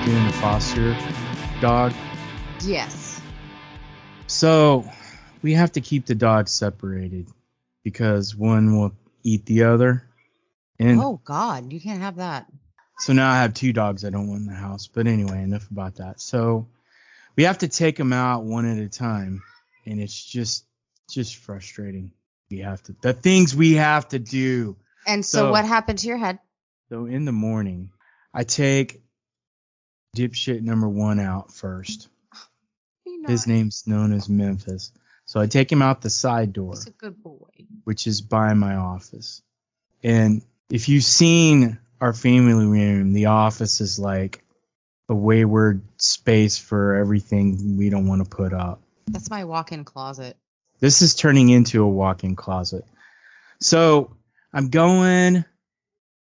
doing the foster dog. Yes. So we have to keep the dogs separated because one will eat the other. And Oh, God, you can't have that. so now I have two dogs I don't want in the house. But anyway, enough about that. So we have to take them out one at a time. And it's just frustrating. The things we have to do. And so what happened to your head? So in the morning, I take dipshit number one out first. His name's known as Memphis. So I take him out the side door. He's a good boy. Which is by my office. And if you've seen our family room, the office is like a wayward space for everything we don't want to put up. That's my walk-in closet. This is turning into a walk-in closet. So I'm going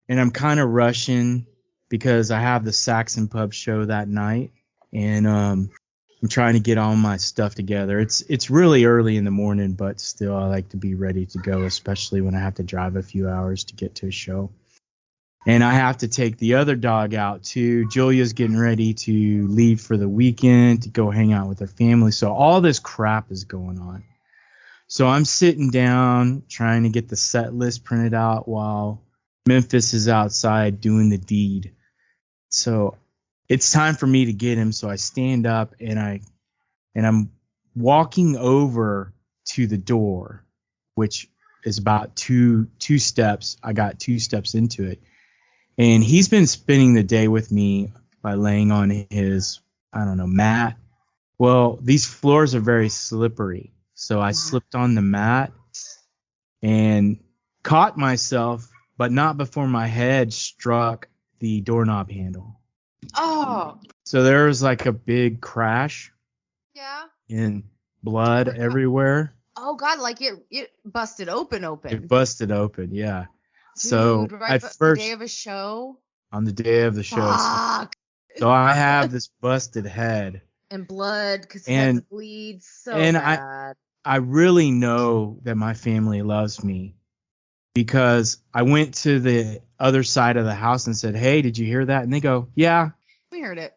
and I'm kind of rushing because I have the Saxon Pub show that night. And I'm trying to get all my stuff together. It's really early in the morning, but still I like to be ready to go, especially when I have to drive a few hours to get to a show. And I have to take the other dog out too. Julia's getting ready to leave for the weekend to go hang out with her family. So all this crap is going on. So I'm sitting down trying to get the set list printed out while Memphis is outside doing the deed. So it's time for me to get him. So I stand up and I'm walking over to the door, which is about two steps. I got 2 steps into it. And he's been spending the day with me by laying on his, mat. Well, these floors are very slippery. So I slipped on the mat and caught myself, but not before my head struck the doorknob handle. Oh. So there was like a big crash. Yeah. And blood everywhere. Oh, God, like it busted open. It busted open, yeah. Dude, so right at first, the day of a show? On the day of the show. Fuck. So I have this busted head. And blood, because heads bleed so and bad. I really know that my family loves me because I went to the other side of the house and said, hey, did you hear that? And they go, yeah. We heard it.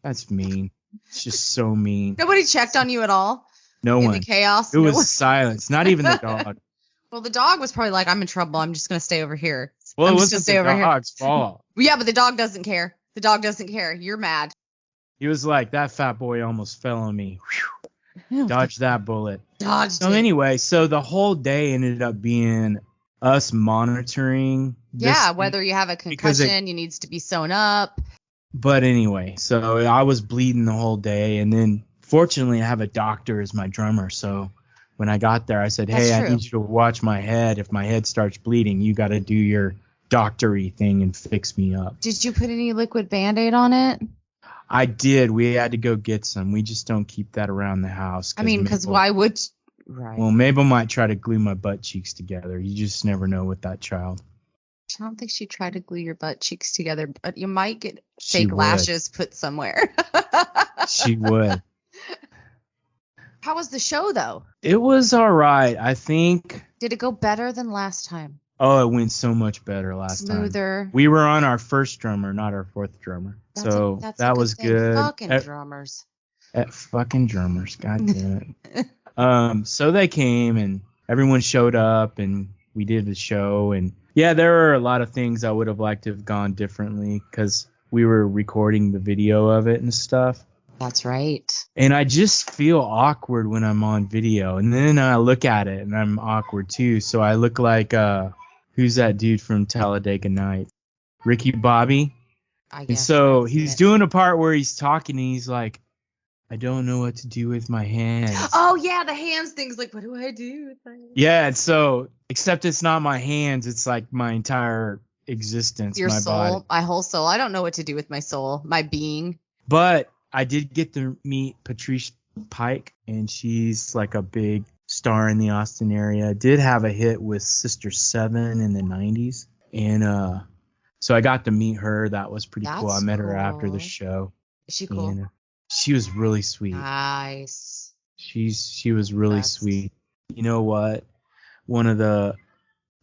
That's mean. It's just so mean. Nobody checked on you at all? No one. In the chaos? It was silence. Not even the dog. Well, the dog was probably like, I'm in trouble. I'm just going to stay over here. Well, it wasn't the dog's fault. Yeah, but the dog doesn't care. The dog doesn't care. You're mad. He was like, that fat boy almost fell on me. Dodged that bullet. So anyway, so the whole day ended up being us monitoring. Yeah, whether you have a concussion, you needs to be sewn up. But anyway, so I was bleeding the whole day. And then fortunately, I have a doctor as my drummer. So when I got there, I said, hey, I need you to watch my head. If my head starts bleeding, you got to do your doctory thing and fix me up. Did you put any liquid Band-Aid on it? I did. We had to go get some. We just don't keep that around the house. Because why would... Right. Well, Mabel might try to glue my butt cheeks together. You just never know with that child. I don't think she'd try to glue your butt cheeks together, but you might get fake lashes put somewhere. She would. How was the show, though? It was all right. I think... Did it go better than last time? Oh, it went so much better last time. Smoother. We were on our first drummer, not our fourth drummer. That was good. Fucking drummers. Fucking drummers. God damn it. So they came and everyone showed up and we did the show. And yeah, there were a lot of things I would have liked to have gone differently because we were recording the video of it and stuff. That's right. And I just feel awkward when I'm on video. And then I look at it and I'm awkward too. So I look like, who's that dude from Talladega Nights? Ricky Bobby. I guess. And so he's doing a part where he's talking and he's like, I don't know what to do with my hands. Oh, yeah, the hands thing's like, what do I do with my hands? Yeah, and so, except it's not my hands, it's like my entire existence, your my soul, body. My whole soul. I don't know what to do with my soul, my being. But I did get to meet Patrice Pike, and she's like a big star in the Austin area. Did have a hit with Sister Seven in the 90s. And so I got to meet her. That was pretty cool. I met her after the show. Is she cool? And she was really sweet. Nice. She was really sweet. You know what? When I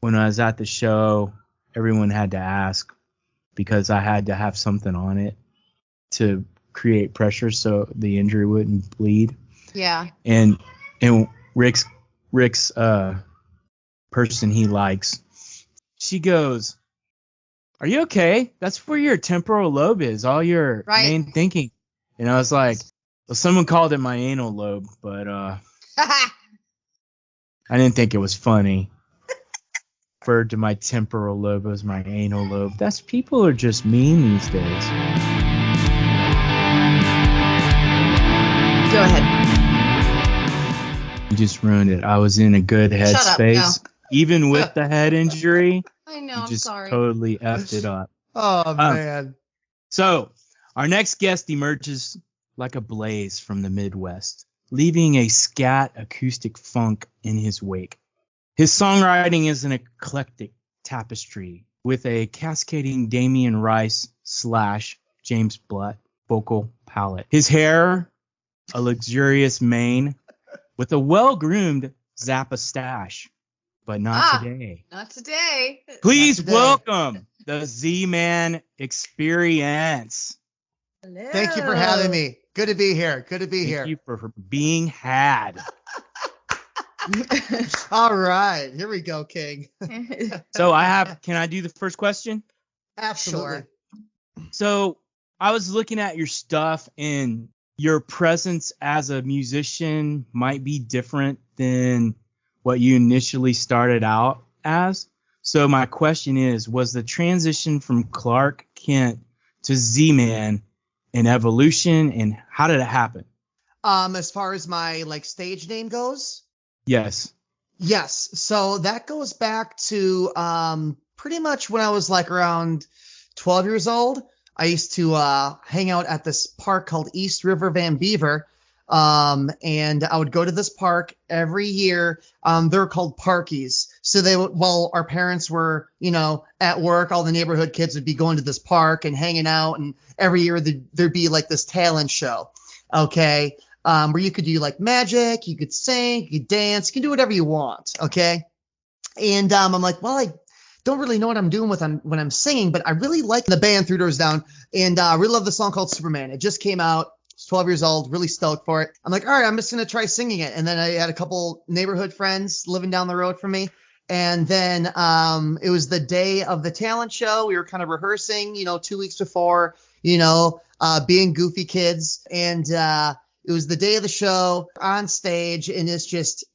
was at the show, everyone had to ask because I had to have something on it to create pressure so the injury wouldn't bleed. Yeah. And Rick's person he likes, she goes, "Are you okay? That's where your temporal lobe is, all your main thinking." And I was like, well, someone called it my anal lobe, but I didn't think it was funny. Referred to my temporal lobe as my anal lobe. People are just mean these days. Go ahead. You just ruined it. I was in a good headspace. No. Even with the head injury. I know, you just I'm sorry. Totally effed it up. Oh, man. So, our next guest emerges like a blaze from the Midwest, leaving a scat acoustic funk in his wake. His songwriting is an eclectic tapestry with a cascading Damien Rice / James Blunt vocal palette. His hair, a luxurious mane with a well-groomed Zappa stash. But not today. Not today. Please welcome the Z-Man Experience. Hello. Thank you for having me. Good to be here. Thank you for being had. All right. Here we go, King. So can I do the first question? Absolutely. Sure. So I was looking at your stuff, and your presence as a musician might be different than what you initially started out as. So my question is, was the transition from Clark Kent to Z-Man an evolution, and how did it happen? As far as my stage name goes? Yes. Yes. So that goes back to pretty much when I was around 12 years old. I used to hang out at this park called East River Van Beaver. And I would go to this park every year. They're called parkies. So while our parents were, at work, all the neighborhood kids would be going to this park and hanging out. And every year there'd be this talent show. Okay. Where you could do magic, you could sing, you could dance, you can do whatever you want. Okay. And, I'm like, well, I don't really know what I'm doing when I'm singing, but I really like the band Three Doors Down. And, I really love the song called Superman. It just came out. 12 years old, really stoked for it. I'm like, all right, I'm just going to try singing it. And then I had a couple neighborhood friends living down the road from me. And then it was the day of the talent show. We were kind of rehearsing, 2 weeks before, being goofy kids. And it was the day of the show on stage. And it's just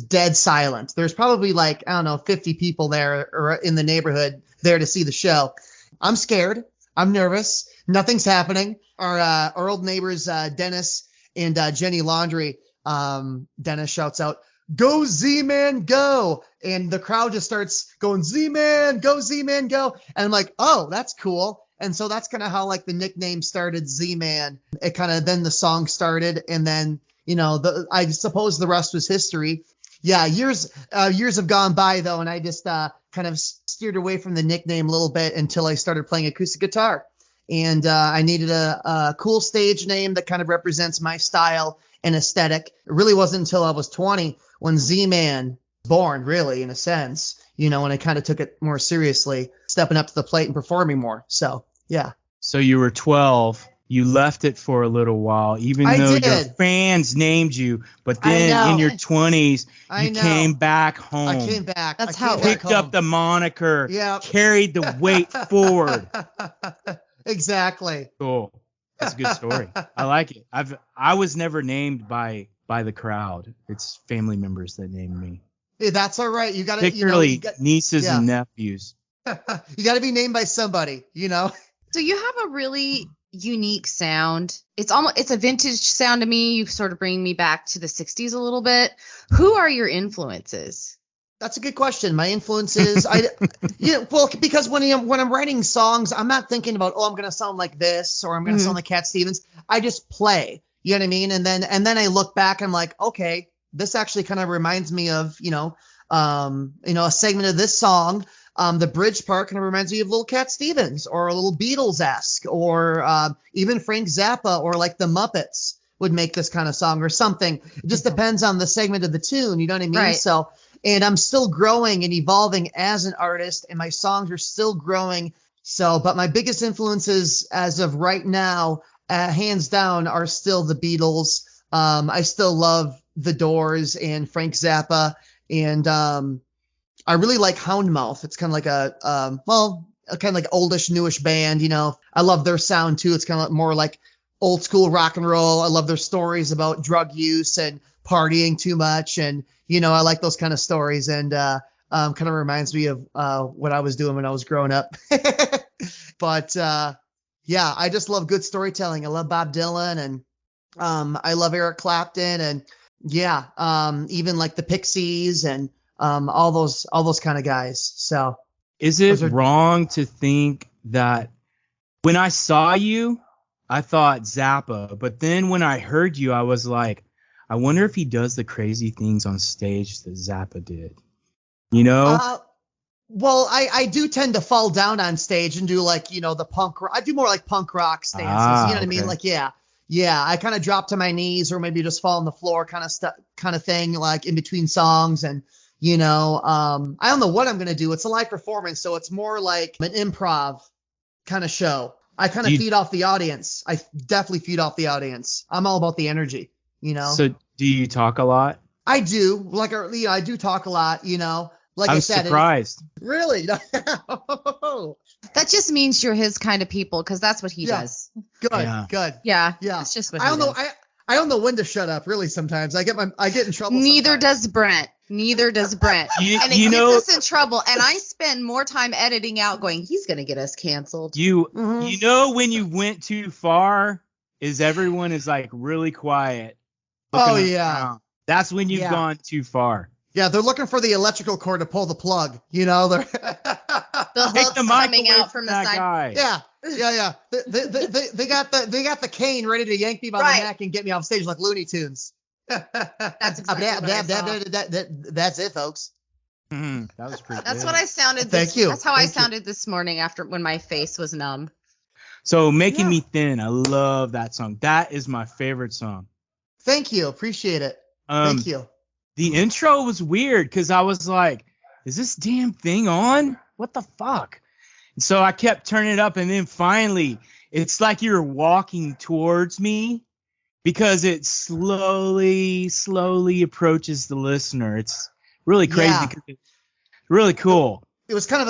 dead silent. There's probably 50 people there or in the neighborhood there to see the show. I'm scared. I'm nervous. Nothing's happening. Our old neighbors, Dennis and Jenny Laundry, Dennis shouts out, "Go Z-Man, go!" And the crowd just starts going, "Z-Man, go, Z-Man, go!" And I'm like, oh, that's cool. And so that's kind of how the nickname started, Z-Man. It kind of, then the song started, and then, I suppose the rest was history. Yeah, years have gone by though, and I just kind of steered away from the nickname a little bit until I started playing acoustic guitar. And I needed a cool stage name that kind of represents my style and aesthetic. It really wasn't until I was 20 when Z-Man was born, really, in a sense, when I kind of took it more seriously, stepping up to the plate and performing more. So, yeah. So you were 12. You left it for a little while, even though your fans named you. But then in your 20s, you came back home. I came back. That's how it picked up the moniker, carried the weight forward. Exactly. Cool. That's a good story. I like it. I was never named by the crowd. It's family members that named me. Yeah, that's all right. You got to, particularly nieces and nephews. You got to be named by somebody, So you have a really unique sound. It's a vintage sound to me. You sort of bring me back to the 60s a little bit. Who are your influences? That's a good question. My influences, because when I'm writing songs, I'm not thinking about, I'm going to sound like this or I'm going to sound like Cat Stevens. I just play, you know what I mean? And then I look back, I'm like, okay, this actually kind of reminds me of, a segment of this song. The bridge part kind of reminds me of little Cat Stevens or a little Beatles-esque or even Frank Zappa or the Muppets would make this kind of song or something. It just depends on the segment of the tune. You know what I mean? Right. So, and I'm still growing and evolving as an artist, and my songs are still growing. So, but my biggest influences as of right now hands down, are still the Beatles. I still love The Doors and Frank Zappa, and I really like Houndmouth. It's kind of like a kind of like oldish, newish band. You know, I love their sound too. It's kind of more like old school rock and roll. I love their stories about drug use and partying too much, and you know, I like those kind of stories, and kind of reminds me of what I was doing when I was growing up. But yeah, I just love good storytelling. I love Bob Dylan, and I love Eric Clapton, and yeah, even like the Pixies and all those kind of guys. So is it wrong to think that when I saw you, I thought Zappa, but then when I heard you, I was like, I wonder if he does the crazy things on stage that Zappa did. You know? Well, I do tend to fall down on stage and do like, you know, the punk rock. I do more like punk rock stances. You know what I mean? Like, yeah. I kind of drop to my knees or maybe just fall on the floor kind of thing, like in between songs. And, you know, I don't know what I'm going to do. It's a live performance, so it's more like an improv kind of show. I kind of feed off the audience. I definitely feed off the audience. I'm all about the energy, you know? So do you talk a lot? I do. Like, you know, I do talk a lot, you know? Like I said, surprised. Really? That just means you're his kind of people, because that's what he does. Good. Yeah. It's just what he does. I don't know when to shut up. Really, sometimes I get in trouble. Neither does Brent. And it gets us in trouble. And I spend more time editing out, going, he's gonna get us canceled. You know, when you went too far, is everyone is like really quiet. Oh yeah. Around. That's when you've gone too far. Yeah, they're looking for the electrical cord to pull the plug. You know, they're the hook's coming out from the side. Guy. Yeah. They got the cane ready to yank me by the neck and get me off stage like Looney Tunes. That's exactly what I saw. That's it, folks. That was pretty. That's what I sounded. Thank you. That's how I sounded this morning when my face was numb. So Making Me Thin, I love that song. That is my favorite song. Thank you, appreciate it. Thank you. The intro was weird because I was like, is this damn thing on? What the fuck? And so I kept turning it up, and then finally, it's like you're walking towards me because it slowly approaches the listener. It's really crazy. Yeah. It's really cool. It was kind of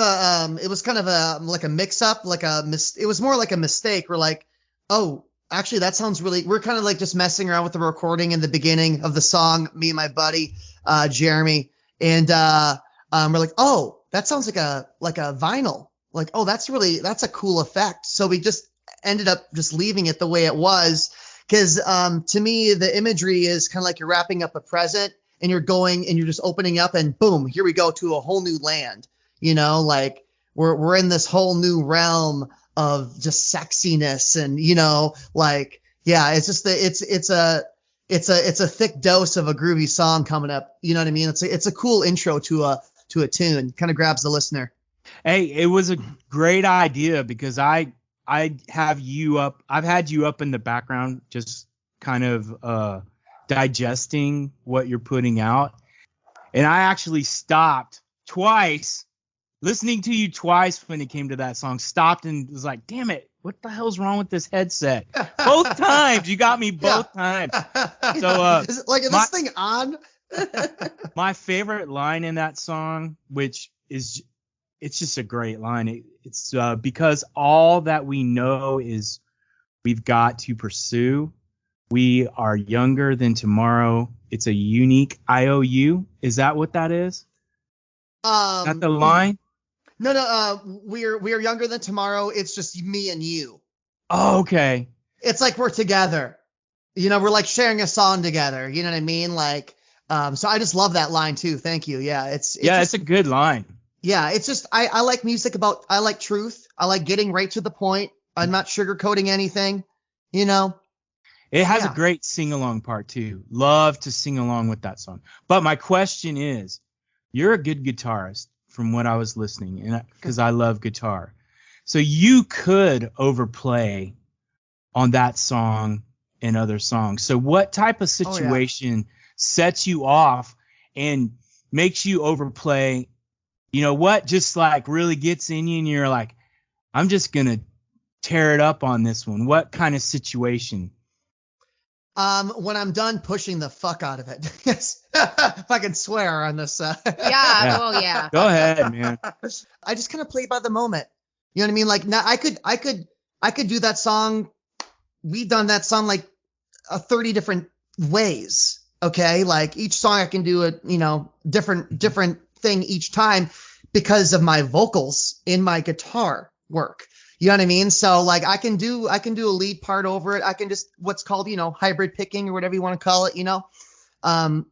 like a mix up, it was more like a mistake. We're like, oh, actually, that sounds really. We're kind of like just messing around with the recording in the beginning of the song, me and my buddy Jeremy, and we're like, oh, that sounds like a vinyl. Like, oh, that's a cool effect. So we just ended up just leaving it the way it was, because to me the imagery is kind of like you're wrapping up a present and you're just opening up and boom, here we go to a whole new land. You know, like we're in this whole new realm of just sexiness, and you know, like, yeah, it's just it's a thick dose of a groovy song coming up. You know what I mean? It's a cool intro to a tune. Kind of grabs the listener. Hey, it was a great idea because I have you up. I've had you up in the background, just kind of digesting what you're putting out, and I actually stopped twice. Listening to you twice when it came to that song, stopped and was like, damn it, what the hell's wrong with this headset? Both times. You got me both times. So, is this thing on? My favorite line in that song, which is, it's just a great line. It's because all that we know is we've got to pursue. We are younger than tomorrow. It's a unique IOU. Is that what that is? Is that the line? No. We are younger than tomorrow. It's just me and you. Oh, okay. It's like we're together. You know, we're like sharing a song together. You know what I mean? Like, so I just love that line too. Thank you. Yeah, it's a good line. Yeah, it's just I like music I like truth. I like getting right to the point. I'm not sugarcoating anything. You know. It has a great sing-along part too. Love to sing along with that song. But my question is, you're a good guitarist from what I was listening, and because I love guitar. So you could overplay on that song and other songs. So what type of situation sets you off and makes you overplay? You know what? Just like really gets in you and you're like, I'm just going to tear it up on this one? What kind of situation? When I'm done pushing the fuck out of it. Yes. If I can swear on this. Yeah. Oh yeah. Go ahead, man. I just kind of play by the moment. You know what I mean? Like now I could do that song. We've done that song like 30 different ways. Okay. Like each song I can do a, different thing each time because of my vocals in my guitar work. You know what I mean? So like I can do a lead part over it. I can just what's called, hybrid picking or whatever you want to call it, and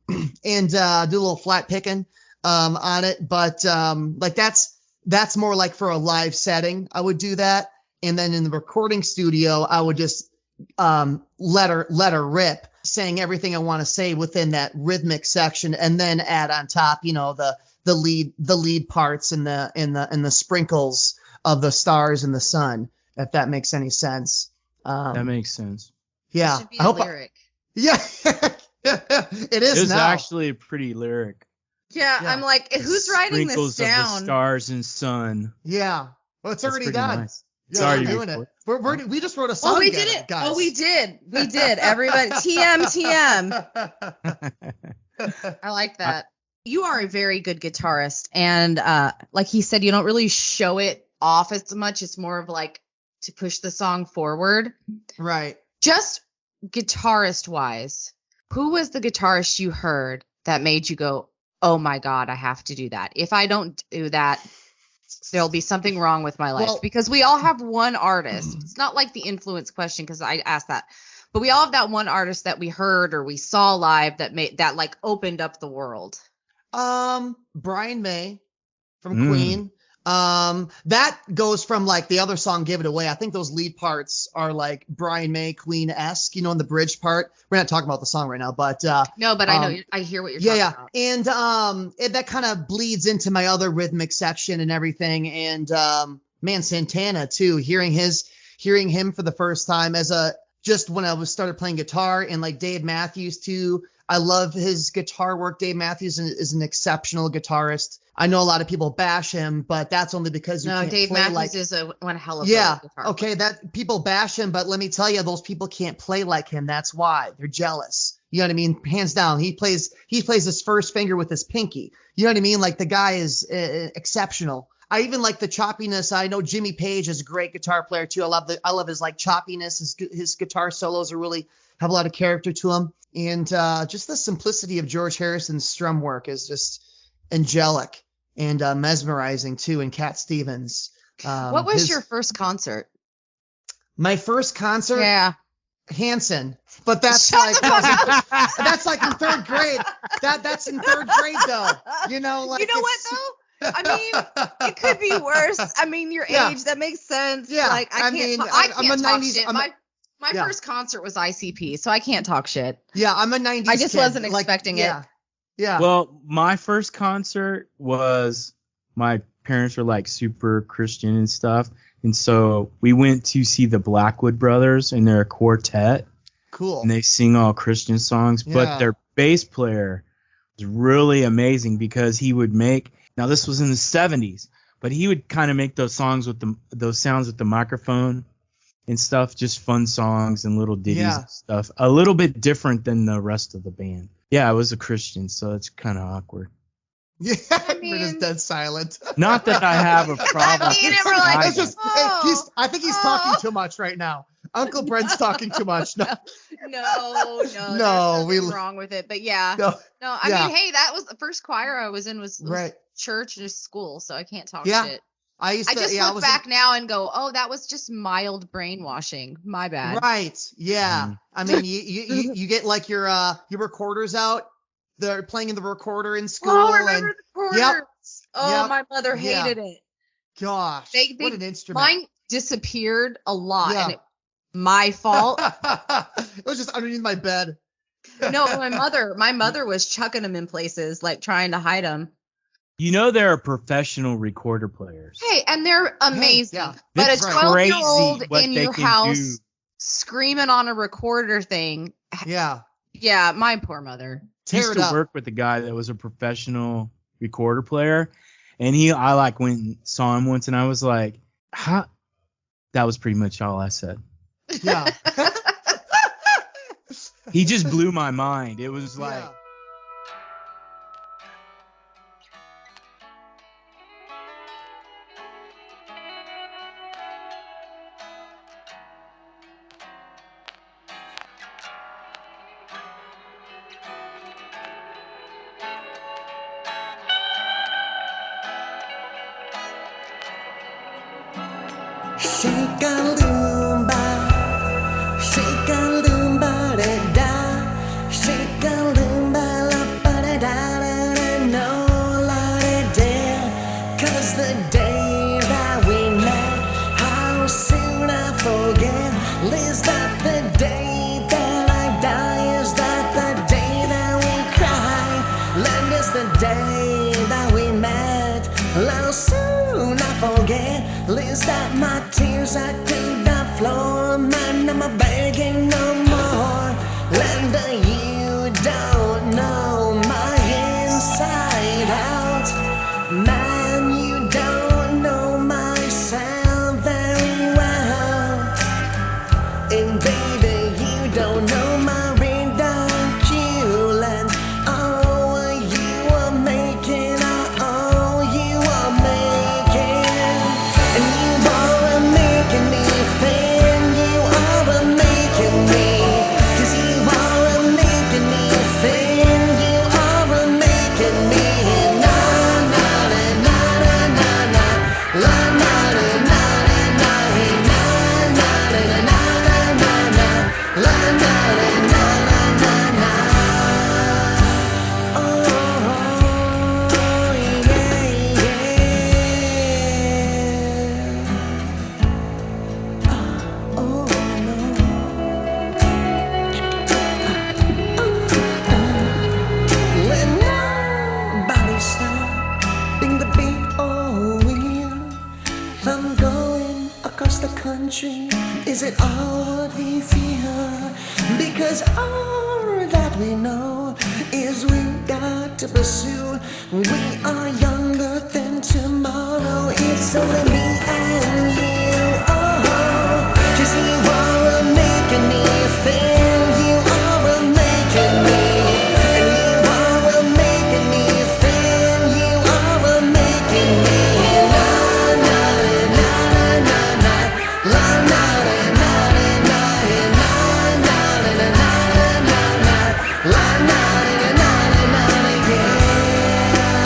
do a little flat picking on it. But like that's more like for a live setting. I would do that. And then in the recording studio, I would just let her rip, saying everything I want to say within that rhythmic section, and then add on top, the lead parts and the sprinkles of the stars and the sun, if that makes any sense. That makes sense. Yeah. It should be a lyric. Yeah. It is. It was now. actually a pretty lyric. Yeah, I'm like, who's writing Sprinkles this of down? the stars and sun. Yeah. Well, it's That's already pretty done. nice. Yeah, Sorry, we're doing it. We just wrote a song. Oh, we together, did it. guys. Oh, we did. We did. Everybody, TM. I like that. You are a very good guitarist, and like he said, you don't really show it off as much. It's more of like to push the song forward. Right. Just guitarist wise, who was the guitarist you heard that made you go, "Oh my God, I have to do that. If I don't do that, there'll be something wrong with my life." Well, because we all have one artist. It's not like the influence question because I asked that, but we all have that one artist that we heard or we saw live that like opened up the world. Brian May from Queen. That goes from like the other song, Give It Away. I think those lead parts are like Brian May, Queen-esque, in the bridge part. We're not talking about the song right now, but No, but I know I hear what you're talking about. And that kind of bleeds into my other rhythmic section and everything. And man, Santana too, hearing him for the first time just when I started playing guitar, and like Dave Matthews too. I love his guitar work. Dave Matthews is an exceptional guitarist. I know a lot of people bash him, but that's only because you can't Dave play Matthews is one hell of a guitar. player. That people bash him, but let me tell you, those people can't play like him. That's why they're jealous. You know what I mean? Hands down, he plays his first finger with his pinky. You know what I mean? Like the guy is exceptional. I even like the choppiness. I know Jimmy Page is a great guitar player too. I love his like choppiness. His guitar solos have a lot of character to them. And just the simplicity of George Harrison's strum work is just angelic and mesmerizing too. And Cat Stevens. What was your first concert? My first concert? Yeah. Hanson. But that's that's like in third grade. That's in third grade though. Like you know what though? I mean, it could be worse. I mean, your age, that makes sense. Yeah. Like I can't I'm a talk 90s. shit. My first concert was ICP, so I can't talk shit. Yeah, I'm a 90s I just kid. wasn't expecting it. Yeah. Well, my first concert was, my parents were like super Christian and stuff. And so we went to see the Blackwood Brothers, and they're a quartet. Cool. And they sing all Christian songs, but their bass player was really amazing because he would now this was in the 70s, but he would kind of make those songs with those sounds with the microphone and stuff, just fun songs and little ditties and stuff. A little bit different than the rest of the band. Yeah, I was a Christian, so it's kind of awkward. Yeah, I mean, Britt is dead silent. Not that I have a problem. I mean, we're like, It's just, I think he's talking too much right now. Uncle Brent's talking too much. No, no, there's nothing wrong with it. But yeah, I mean, hey, that was the first choir I was in was church and school, so I can't talk shit. I just look back now and go, oh, that was just mild brainwashing. My bad. Right. Yeah. I mean, you get like your recorders out. They're playing in the recorder in school. Oh, I remember the recorders. Yep. Oh, my mother hated it. Gosh, what an instrument. Mine disappeared a lot, and my fault. It was just underneath my bed. No, my mother was chucking them in places, like trying to hide them. There are professional recorder players. Hey, and they're amazing. Yeah. But a 12-year-old in your house screaming on a recorder thing. Yeah. Yeah, my poor mother. I used to work with a guy that was a professional recorder player, and I went and saw him once, and I was like, how That was pretty much all I said. Yeah. He just blew my mind. It was like. Yeah. Shake a Loomba, shake a Loomba da da, shake a Loomba la ba da da da da no la da da. 'Cause the day that we met, how soon I forget. Is that the day that I die? Is that the day that we cry? Land is the day that we met, how soon I forget. Is that my tears are to the floor? Man, I'm a begging no more. Linda, you don't know my inside out. Man, you don't know myself very well. And baby, you don't know my ridicule. And oh, you are making, oh, you are making. And you are making me thin, you are making me. 'Cause you are making me thin, you are making me. Na na na na na na na, la na na na na na, hey na na na na na na na, la na na na na na na. Oh yeah yeah. Oh no. Let nobody stopping the beat or wheel from going across the country. Is it all we feel? Because all that we know is we got to pursue. We are younger than tomorrow. It's only me and you. Oh, 'cause you are making me thin. You are making me. And you are making me thin. You are making me. Na na na na na na. La na na na na na. Na na na na na na. La na na na na na. Yeah.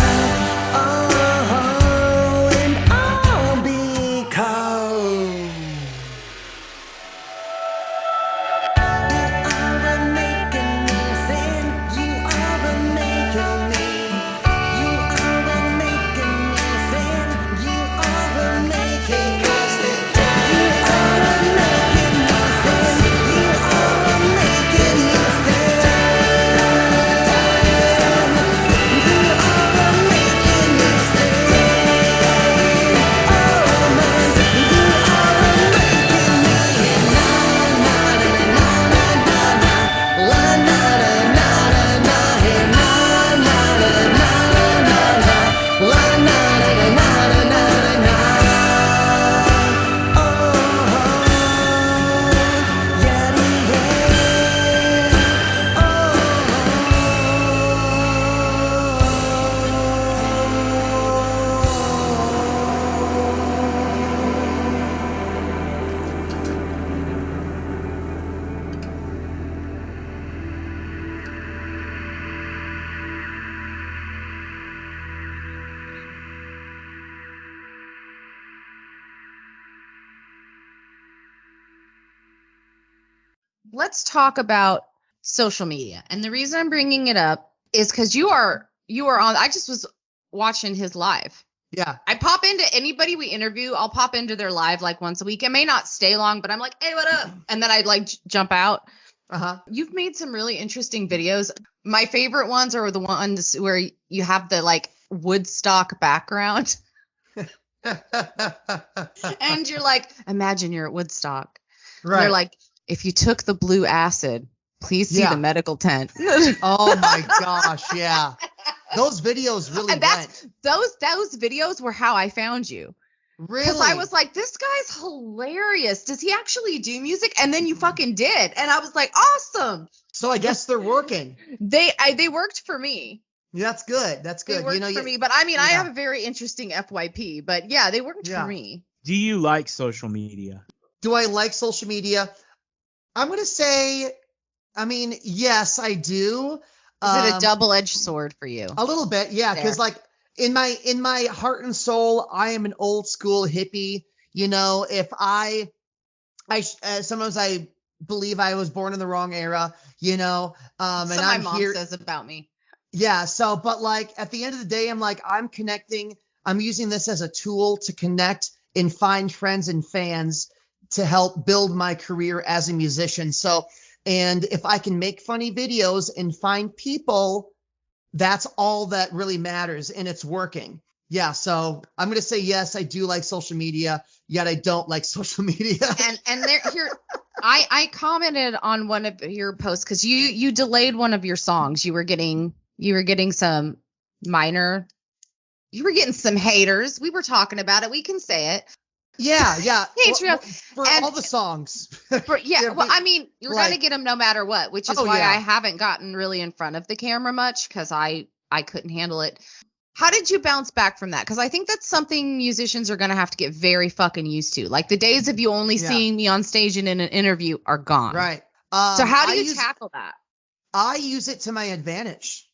Oh, and all because. You are making me thin. You are making me. You are making me thin. You are making me. 'Cause you are making me thin. You are making me thin. You are making me thin. Oh man, you are making me. Na na na na na na na. La na na na na na. Hey na na na na na na na. La na na na na na na. Oh yeah Let's talk about social media. And the reason I'm bringing it up is because you are on. I just was watching his live. Yeah. I pop into anybody we interview. I'll pop into their live like once a week. It may not stay long, but I'm like, hey, what up? And then I'd like jump out. Uh-huh. You've made some really interesting videos. My favorite ones are the ones where you have the like Woodstock background. And you're like, imagine you're at Woodstock. Right. They're like, if you took the blue acid, please see Yeah. the medical tent. Oh my gosh, yeah. Those videos really And went. those videos were how I found you. Really? Because I was like, this guy's hilarious. Does he actually do music? And then you fucking did. And I was like, awesome. So I guess they're working. They worked for me. That's good. That's They good. worked You know, for me. But I mean, I yeah. have a very interesting FYP. But yeah, they worked Yeah. for me. Do you like social media? do I like social media? I'm going to say, I mean, yes, I do. Is it a double-edged sword for you? A little bit, yeah, because Fair. like in my heart and soul, I am an old school hippie. You know, if I sometimes I believe I was born in the wrong era. You know, and So I'm my mom here. says about me. Yeah. So, but like at the end of the day, I'm like, I'm connecting. I'm using this as a tool to connect and find friends and fans to help build my career as a musician. So, and if I can make funny videos and find people, that's all that really matters. And it's working. Yeah. So I'm going to say, yes, I do like social media, yet I don't like social media. And there here I commented on one of your posts because you delayed one of your songs. You were getting some minor, you were getting some haters. We were talking about it. We can say it. Yeah. Yeah. Patreon. For And- all the songs. Yeah, Yeah, well, but, I mean, you're like- gonna get them no matter what, which is Oh, why yeah. I haven't gotten really in front of the camera much because I couldn't handle it. How did you bounce back from that? Because I think that's something musicians are gonna have to get very fucking used to. Like the days of you only Yeah. seeing me on stage and in an interview are gone. Right. So how do I you use- tackle that? I use it to my advantage.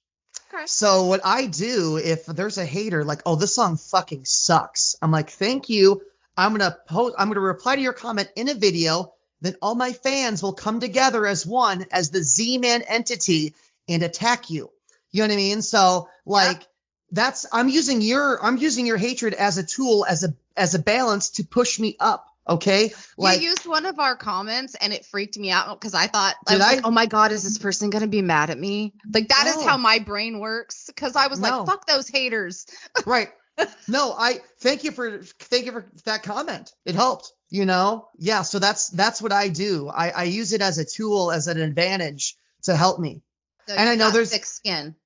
Okay. So what I do if there's a hater like, oh, this song fucking sucks, I'm like, thank you. I'm gonna reply to your comment in a video. Then all my fans will come together as one, as the Z-Man entity, and attack you. You know what I mean? So like I'm using your hatred as a tool, as a balance to push me up. Okay. Like you used one of our comments and it freaked me out because I thought, I Did was I? like, oh my God, is this person going to be mad at me? Like that is No. how my brain works. Because I was No. like, fuck those haters. right. No, I thank you for that comment. It helped, you know? Yeah. So that's what I do. I use it as a tool, as an advantage to help me. So And I you know got there's- thick skin.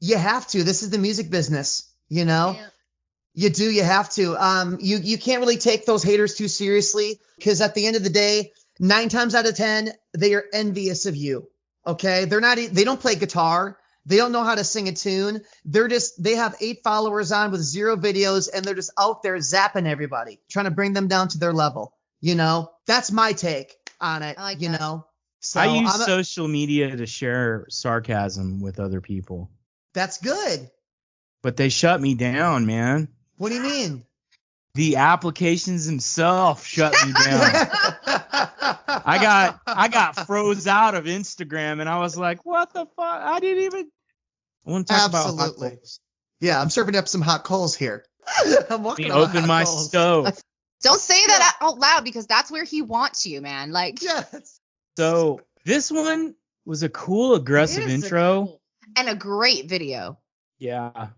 You have to. This is the music business, you know? Yeah. You have to. You can't really take those haters too seriously because at the end of the day, 9 times out of 10, they are envious of you. Okay. They don't play guitar. They don't know how to sing a tune. They have 8 followers on with 0 videos and they're just out there zapping everybody, trying to bring them down to their level. You know, that's my take on it. I like you that. know, so I use social media to share sarcasm with other people, that's good. but they shut me down, man. What do you mean? The applications themselves shut me down. I got froze out of Instagram, and I was like, "What the fuck? I didn't even." I want to talk about hot Absolutely. coals. Yeah, I'm serving up some hot coals here. I'm Let walking me on open hot my coals. stove. Don't say that out loud because that's where he wants you, man. Like, Yes. So this one was a cool, aggressive it is a intro. cool- and a great video. Yeah.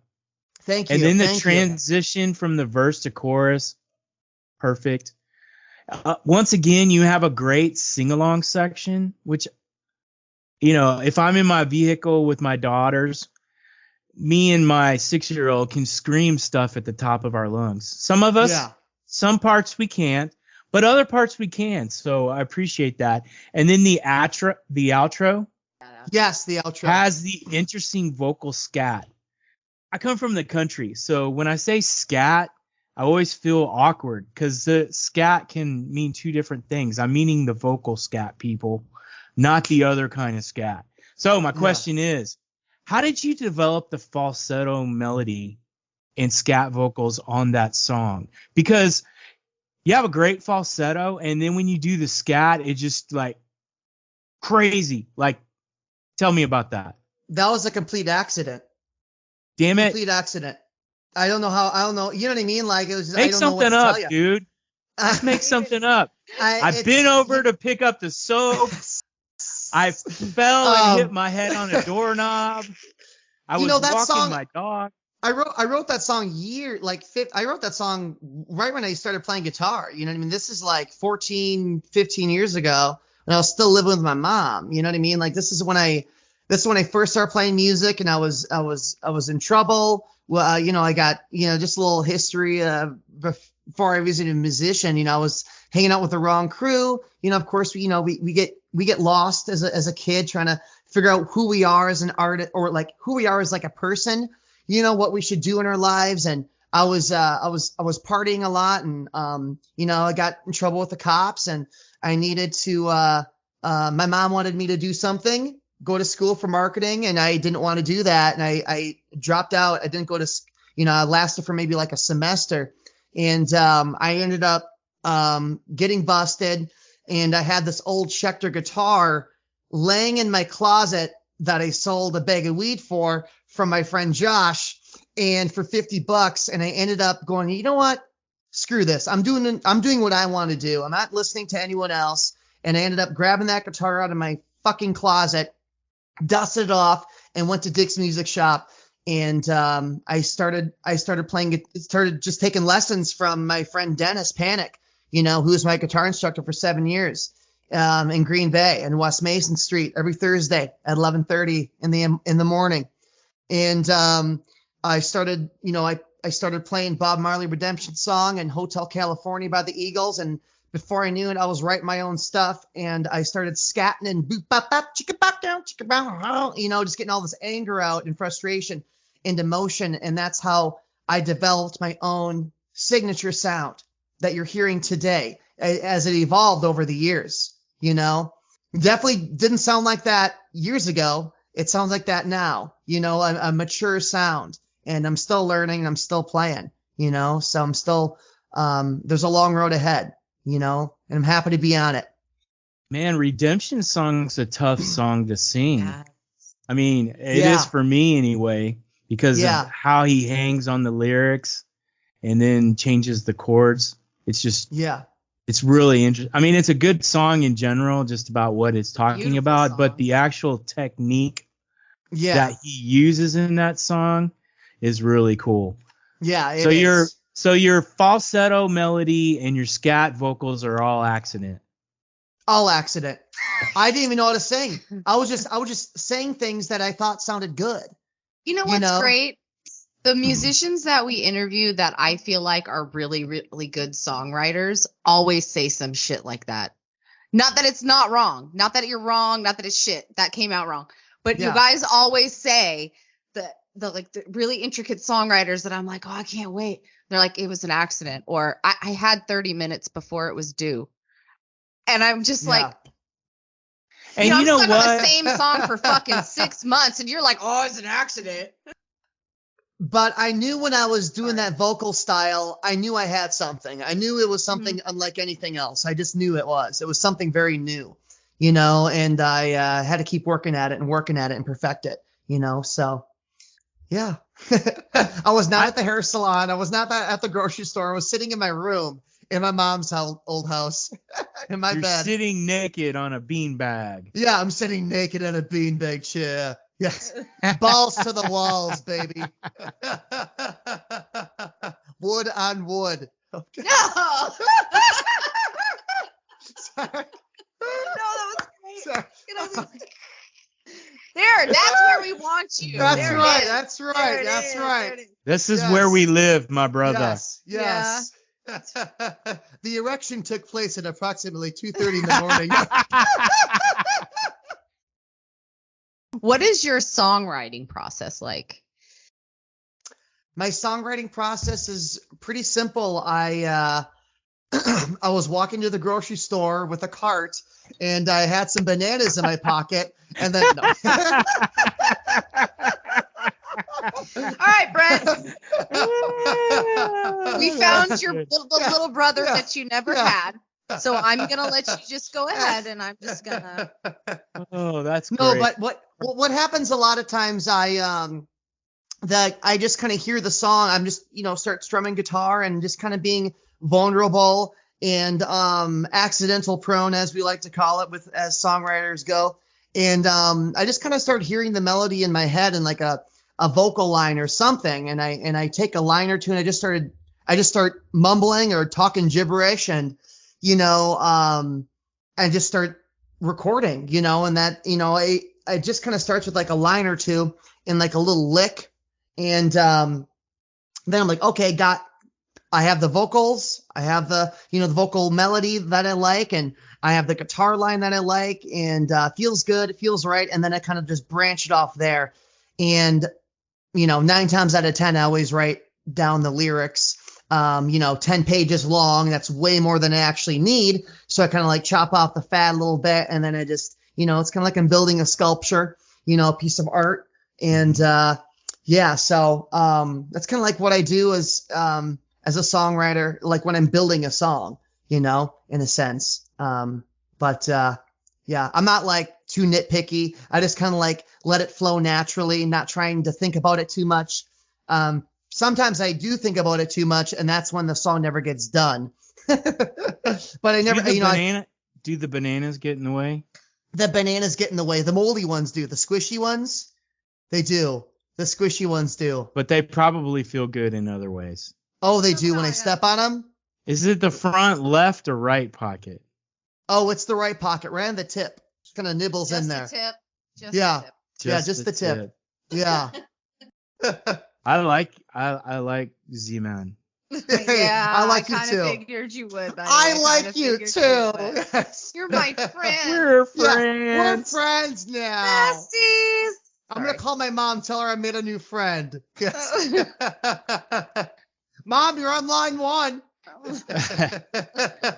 Thank you. And then the thank you. transition from the verse to chorus, perfect. Once again, you have a great sing-along section, which, you know, if I'm in my vehicle with my daughters, me and my 6-year-old can scream stuff at the top of our lungs. Some of us, Yeah. some parts we can't, but other parts we can. So I appreciate that. And then the outro Yes, the outro. has the interesting vocal scat. I come from the country, so when I say scat, I always feel awkward because the scat can mean 2 different things. I'm meaning the vocal scat, people, not the other kind of scat. So my question is, how did you develop the falsetto melody and scat vocals on that song? Because you have a great falsetto, and then when you do the scat, it's just like crazy. Like, tell me about that. That was a complete accident. Damn it. Complete accident. I don't know. You know what I mean? Like it was just, I Make don't know what something to up, tell you. dude. Let's make something up. I've been over to pick up the soap. I fell and hit my head on a doorknob. I You was know, that walking song- my dog. I wrote that song I wrote that song right when I started playing guitar. You know what I mean? This is like 14, 15 years ago when I was still living with my mom. You know what I mean? Like this is when I first started playing music and I was in trouble. Well, you know, I got, you know, just a little history before I was a musician, I was hanging out with the wrong crew. Of course, we get lost as a kid trying to figure out who we are as an artist, or like who we are as like a person, what we should do in our lives. And I was partying a lot, and I got in trouble with the cops, and I needed to my mom wanted me to do something, go to school for marketing, and I didn't want to do that, and I dropped out. I didn't go to I lasted for maybe like a semester, and I ended up getting busted, and I had this old Schecter guitar laying in my closet that I sold a bag of weed from my friend Josh, and for $50, and I ended up going, you know what? Screw this. I'm doing what I want to do. I'm not listening to anyone else. And I ended up grabbing that guitar out of my fucking closet, dusted it off, and went to Dick's Music Shop. And I started just taking lessons from my friend Dennis Panic, who was my guitar instructor for 7 years, in Green Bay and West Mason Street every Thursday at 11:30 in the morning. And I started playing Bob Marley Redemption Song and Hotel California by the Eagles. And before I knew it, I was writing my own stuff, and I started scatting and boop bop bop chicka bop down chicka bop, just getting all this anger out and frustration into motion. And that's how I developed my own signature sound that you're hearing today, as it evolved over the years. Definitely didn't sound like that years ago. It sounds like that now. A mature sound, and I'm still learning, and I'm still playing. So I'm still there's a long road ahead. And I'm happy to be on it. Man, Redemption Song's a tough song to sing. Yeah. I mean, it is for me anyway, because of how he hangs on the lyrics and then changes the chords. It's just, it's really interesting. I mean, it's a good song in general, just about what it's talking Beautiful about, song. but the actual technique that he uses in that song is really cool. Yeah, it is. So your falsetto melody and your scat vocals are all accident. All accident. I didn't even know how to sing. I was just saying things that I thought sounded good. You know what's great? The musicians that we interview that I feel like are really, really good songwriters always say some shit like that. Not that it's not wrong. Not that you're wrong. Not that it's shit. That came out wrong. But you guys always say the really intricate songwriters that I'm like, oh, I can't wait. They're like, it was an accident, or I had 30 minutes before it was due. And I'm just like, and I'm know stuck what? on the same song for fucking 6 months, and you're like, oh, it's an accident. But I knew when I was doing that vocal style, I knew I had something. I knew it was something unlike anything else. I just knew it was. It was something very new, and I had to keep working at it and perfect it, so. Yeah. I was not at the hair salon. I was not at the grocery store. I was sitting in my room in my mom's old house in my bed. You're sitting naked on a beanbag. Yeah, I'm sitting naked in a beanbag chair. Yes. Balls to the walls, baby. Wood on wood. Okay. No. Sorry. No, that was great. Sorry. There, that's where we want you. That's There right. it is. That's right. There it That's is. right. There it is. This is where we live, my brother. Yes. The erection took place at approximately 2:30 in the morning. What is your songwriting process like? My songwriting process is pretty simple. I was walking to the grocery store with a cart, and I had some bananas in my pocket, and then no. All right, Brett. We found your little brother that you never had. So I'm gonna let you just go ahead, and I'm just gonna. Oh, that's great. No, but what happens a lot of times, I just kind of hear the song. I'm just start strumming guitar and just kind of being vulnerable and accidental prone, as we like to call it, as songwriters go. And I just kind of start hearing the melody in my head and like a vocal line or something, and I take a line or two, and I just start mumbling or talking gibberish, and and just start recording, and that I just kind of starts with like a line or two and like a little lick, and then I'm like, okay, I have the vocals, I have the vocal melody that I like, and I have the guitar line that I like, and feels good, it feels right, and then I kind of just branch it off there. And 9 times out of 10, I always write down the lyrics. 10 pages long. That's way more than I actually need. So I kind of like chop off the fat a little bit, and then I just, it's kind of like I'm building a sculpture, a piece of art. And yeah, so that's kind of like what I do as a songwriter, like when I'm building a song, in a sense. But yeah, I'm not like too nitpicky. I just kind of like let it flow naturally, not trying to think about it too much. Sometimes I do think about it too much, and that's when the song never gets done. But I never, do the bananas get in the way? The bananas get in the way. The moldy ones do. The squishy ones, they do. The squishy ones do. But they probably feel good in other ways. Oh, they do when I step on them? Is it the front left or right pocket? Oh, it's the right pocket, right on the tip. Just kind of nibbles in there. Just the tip. Just the tip. Yeah. I like Z-Man. Yeah, I like you kind too. of figured you would. I like you too. Yes. You're my friend. We're friends. Yeah, we're friends now. Besties. I'm going to call my mom, tell her I made a new friend. Yes. Mom, you're on line 1.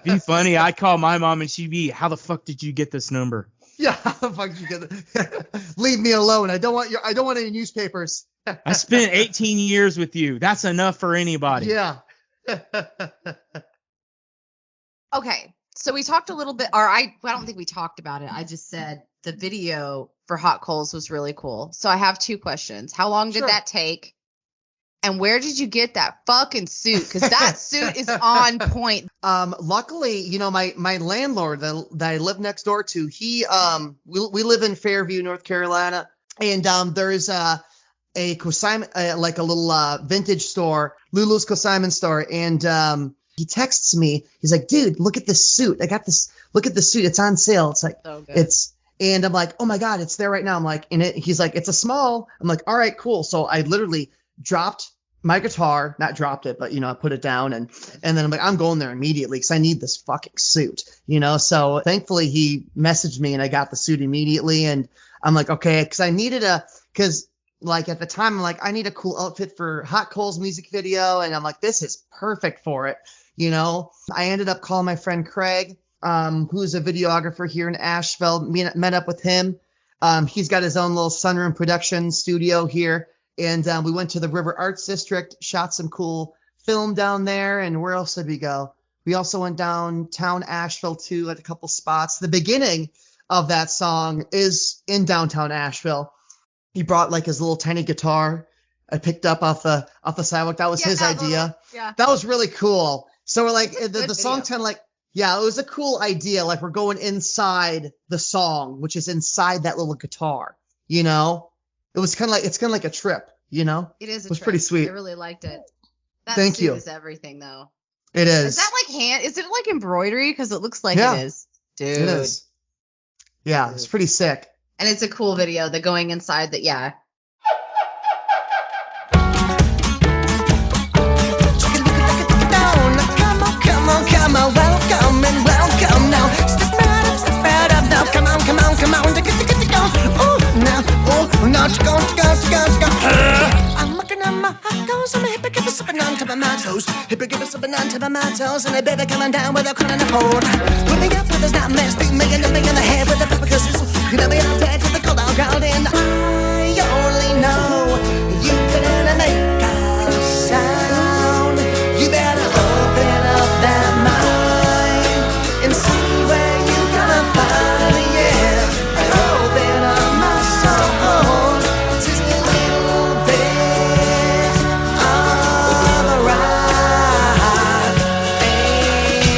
Be funny. I call my mom and she'd be, how the fuck did you get this number? Yeah, how the fuck did you get it? Leave me alone. I don't want any newspapers. I spent 18 years with you. That's enough for anybody. Yeah. Okay, so we talked a little bit, or I don't think we talked about it. I just said the video for Hot Coals was really cool. So I have 2 questions. How long did that take? And where did you get that fucking suit? Because that suit is on point. Luckily, my landlord that I live next door to, he we live in Fairview, North Carolina, and there's a consignment, like a little vintage store, Lulu's consignment store, and he texts me. He's like, dude, look at this suit. I got this. Look at the suit. It's on sale. It's like so good. And I'm like, oh my god, it's there right now. I'm like, he's like, it's a small. I'm like, all right, cool. So I literally dropped my guitar, not dropped it, but I put it down, and then I'm like, I'm going there immediately because I need this fucking suit, So thankfully he messaged me and I got the suit immediately, and I'm like, okay, because I needed because like at the time I'm like, I need a cool outfit for Hot Coals music video, and I'm like, this is perfect for it, I ended up calling my friend Craig, who's a videographer here in Asheville, met up with him. He's got his own little Sunroom production studio here. And we went to the River Arts District, shot some cool film down there. And where else did we go? We also went downtown Asheville, too, at a couple spots. The beginning of that song is in downtown Asheville. He brought like his little tiny guitar I picked up off the sidewalk. That was his idea. That was really cool. So we're like, the song kind of like, yeah, it was a cool idea. Like we're going inside the song, which is inside that little guitar, It was kind of like, it's kind of like a trip, It is a It was trip. pretty sweet. I really liked it. That Thank suit you. is everything, though. It is. Is that like is it like embroidery? Because it looks like Yeah. it is. Dude. It is. Yeah, it's pretty sick. And it's a cool video, the going inside that, yeah. Come on, welcome and welcome now. Step right up now. Come on, get go. Oh, now, go. I'm looking at my hot goals and my hippogriffin sipping on top of my toes. Hippogriffin sipping on top of my toes, and a baby coming down with a crown and a hold. Put me up with a snap mess, big me in the head with a pepper sizzle. You know me out there to the cold out crowd, and I only know you can make a sound. You better open up that mind and see where you gonna find it, yeah. And open up my soul to a little bit of a ride.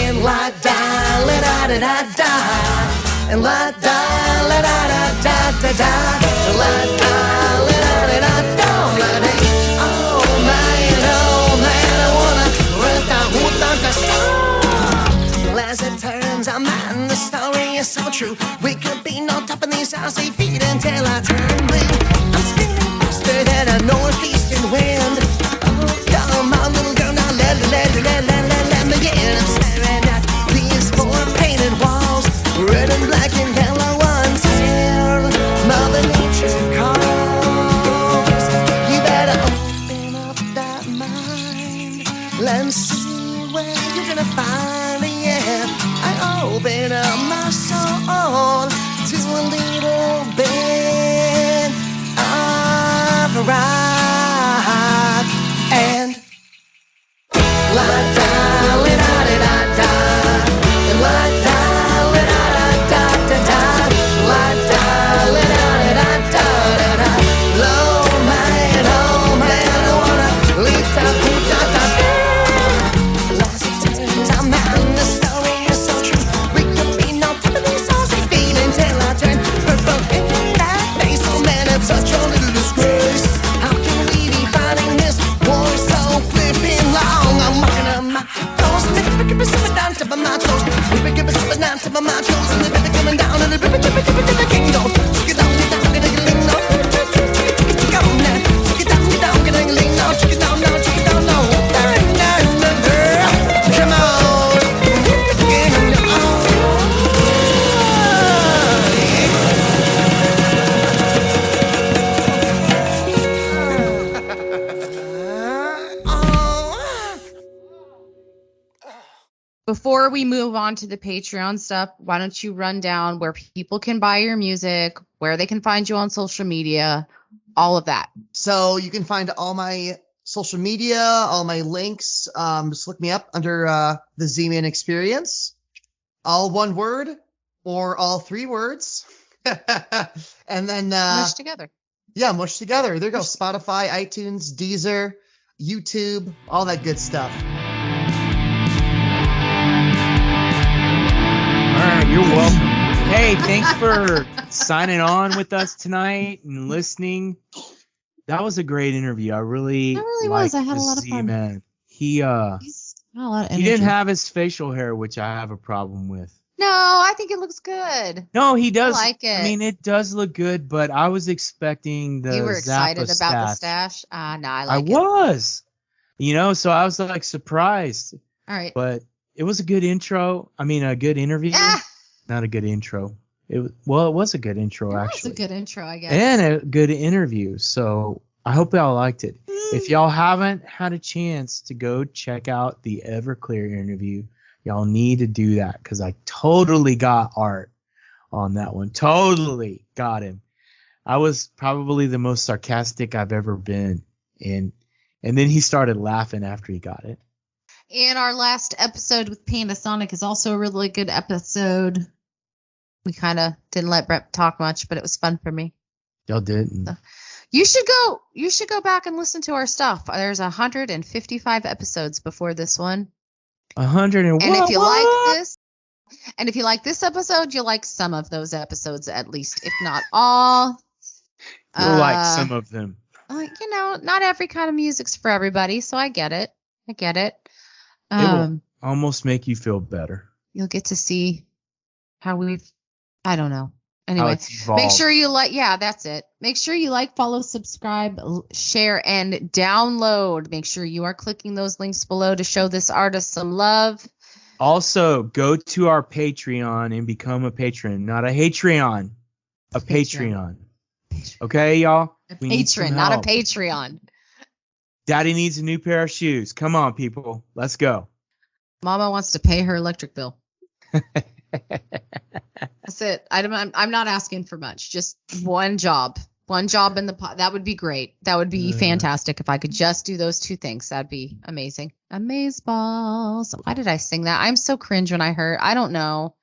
And la da la da da da da, and la da la da da da da da, la da la da da da da, la da. Oh man, I wanna run down the storm. As it turns out, man, the story is so true. We could be no top of these icy feet until I turn blue. I'm spinning faster than a northeastern wind. Oh, come on, little girl, now let rock. And la da la da da da, la da la da da da da, la da la da da da da. Low man, I wanna lift up da da da. Last time and the story is so true. We could be no top of these songs we feel until I turn purple in that face. Oh man, it's such a little disgrace. How can we be finding this war so flipping long? I'm marking on my toes, and the river keep slipping down to my toes. The river keep slipping down to my toes, and the river coming down, and the river king goes. Get down, get down, get down, get down, go now. Get down, get down, get down, get down, get down, get down, no. Come on, get Before we move on to the Patreon stuff, why don't you run down where people can buy your music, where they can find you on social media, all of that. So you can find all my social media, all my links. Just look me up under the Z-Man Experience. All one word or all three words. And then Mush together. yeah, mush together. There you go. Spotify, iTunes, Deezer, YouTube, all that good stuff. All right, you're welcome. Hey, thanks for signing on with us tonight and listening. That was a great interview. I really It really was. I had a lot of fun. Man. He He's got a lot of he energy. didn't have his facial hair, which I have a problem with. No, I think it looks good. No, he does. I like it. I mean, it does look good, but I was expecting the You were excited Zappa about the stash. stash? No, I I like it. was. So I was like surprised, All right. but it was a good intro. I mean, a good interview. Ah, Not a good intro. It was a good intro, that was actually. a good intro, I guess. And a good interview. So I hope y'all liked it. If y'all haven't had a chance to go check out the Everclear interview, y'all need to do that because I totally got Art on that one. Totally got him. I was probably the most sarcastic I've ever been. And then he started laughing after he got it. And our last episode with Panasonic is also a really good episode. We kind of didn't let Brett talk much, but it was fun for me. Y'all didn't. You should go back and listen to our stuff. There's 155 episodes before this one. 100 and And if you what? like this episode, you'll like some of those episodes at least, if not all. You'll like some of them. Not every kind of music's for everybody, so I get it. It will almost make you feel better. You'll get to see how I don't know. How Anyway, it's evolved. make sure you that's it. Make sure you follow, subscribe, share, and download. Make sure you are clicking those links below to show this artist some love. Also, go to our Patreon and become a patron. Not a Hatreon. A Patreon. Okay, y'all? We need some Patron, not a help. Patreon. Daddy needs a new pair of shoes. Come on, people. Let's go. Mama wants to pay her electric bill. That's it. I'm not asking for much. Just one job. One job in the pot. That would be great. That would be fantastic if I could just do those two things. That'd be amazing. Amazeballs. Why did I sing that? I'm so cringe when I heard. I don't know.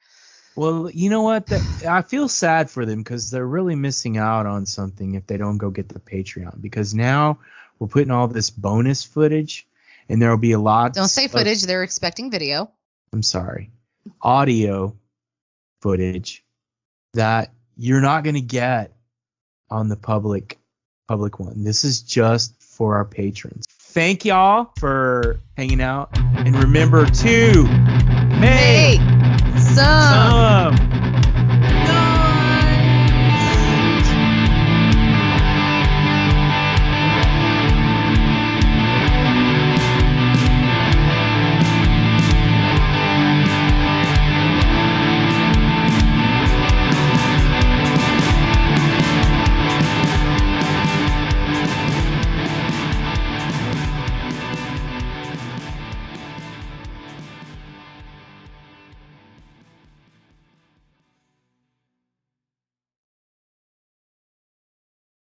Well, you know what? I feel sad for them because they're really missing out on something if they don't go get the Patreon. Because now we're putting all this bonus footage, and there will be a lot. Don't say footage. They're expecting video. I'm sorry. Audio footage that you're not going to get on the public one. This is just for our patrons. Thank y'all for hanging out, and remember to make Some